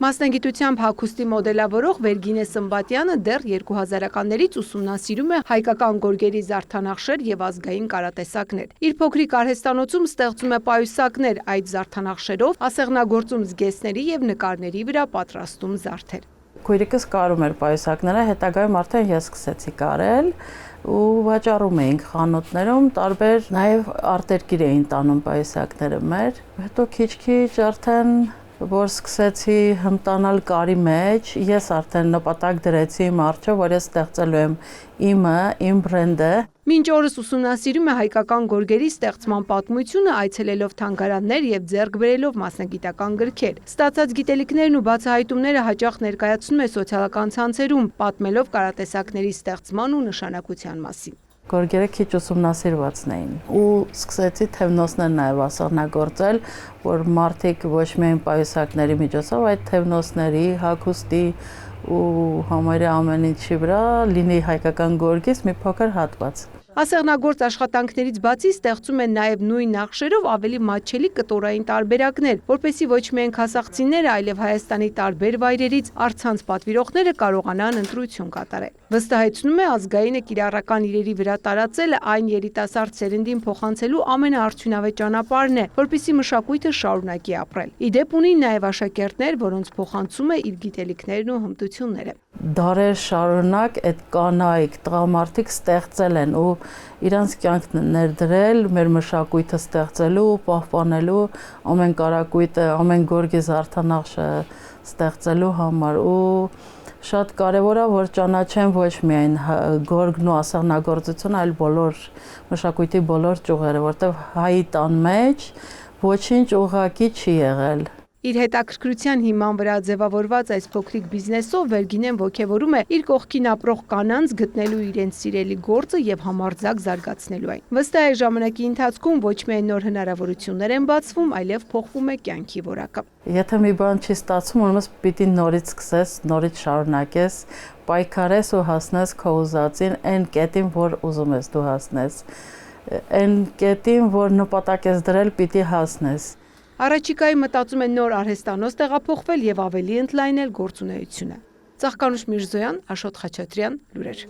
Մասնագիտությամբ հագուստի մոդելավորող Վերգինե Սմբատյանը դեռ 2000-ականներից ուսումնասիրում է հայկական գորգերի զարդանախշեր եւ ազգային կարատեսակներ։ Իր փոքրիկ արհեստանոցում ստեղծում է պայուսակներ, այդ զարդանախշերով ասեղնագործում զգեստների եւ նկարների վրա պատրաստում զարդեր։ Քույրիկս կարում էր պայուսակները, հետագայում արդեն ես սկսեցի կարել ու վաճառում էինք խանութներում, տարբեր նաև արտերկիր էին տանում պայուսակները մեր։ Հետո քիչ-քիչ արդեն որ սկսեցի հմտանալ կարի մեջ, ես արդեն նպատակ դրեցի իմ առջև, որ ես ստեղծելու եմ իմ բրենդը։ Մինչ օրս ուսումնասիրում է հայկական գորգերի ստեղծման պատմությունը, այցելելով թանգարաններ եւ ձեռք բերելով մասնագիտական գրքեր։ Ստացած գիտելիքներն ու բացահայտումները հաճախ ներկայացնում է սոցիալական ցանցերում, պատմելով կարատեսակների ստեղծման ու նշանակության մասին։ Գորգերը քիչ ուսումնասիրվածն էին ու սկսեցի թևնոցներ նաև ասեղնագործել, որ մարդիկ ոչ միայն պայուսակների միջոցով, այլ թևնոցների, հագուստի ու համարյա ամեն ինչի վրա լինի հայկական գորգից մի փոքր հատված։ Ասեղնագործ աշխատանքներից բացի ստեղծում են նաև նույն նախշերով ավելի մատչելի կտորային տարբերակներ, որպեսզի ոչ միայն քասախցիները, այլև Հայաստանի տարբեր վայրերից առցանց պատվիրողները կարողանան ընտրություն կատարել։ Վստահեցնում է ազգայինը կիրառական իրերի վրա տարածելը այն երիտասարդ սերնդին փոխանցելու ամենաարդյունավետ ճանապարհն է, որպեսզի մշակույթը շարունակի ապրել։ Ի դեպ ունի նաև աշակերտներ, որոնց փոխանցում է իր գիտելիքներն ու հմտությունները։ Դարեր շարունակ այդ կանայք, տղամարդիկ ստեղծել են ու իրանց կյանքն ներդրել մեր մշակույթը ստեղծելու, պահպանելու, ամեն կարակույտը, ամեն գորգի զարդանախշը ստեղծելու համար ու շատ կարևոր է որ ճանաչեն ոչ միայն գորգն ու ասեղնագործությունը, այլ բոլոր մշակույթի բոլոր ճյուղերը, որտեղ հայի տան մեջ ոչինչ ուղղակի չի եղել։ Իր հետաքրքրության հիման վրա ձևավորված այս փոքրիկ բիզնեսով Վերգինեն ոգևորում է իր կողքին ապրող կանանց գտնելու իրենց սիրելի գործը եւ համարձակ զարգացնելու այն։ Վստահ է ժամանակի ընթացքում ոչ միայն նոր հնարավորություններ են բացվում, այլև փոխվում է կյանքի որակը։ Եթե մի բան չի ստացվում, ուրեմն պիտի նորից սկսես, նորից շարունակես, պայքարես ու հասնես քո ուզածին այն կետին, որ ուզում ես դու հասնես, այն կետին, որ նպատակ ես դրել, պիտի հասնես։ Առաջիկայում մտածում են նոր արհեստանոց տեղափոխվել եւ ավելի ընդլայնել գործունեությունը։ Ծաղկանուշ Միրզոյան, Աշոտ Խաչատրյան, լուրեր։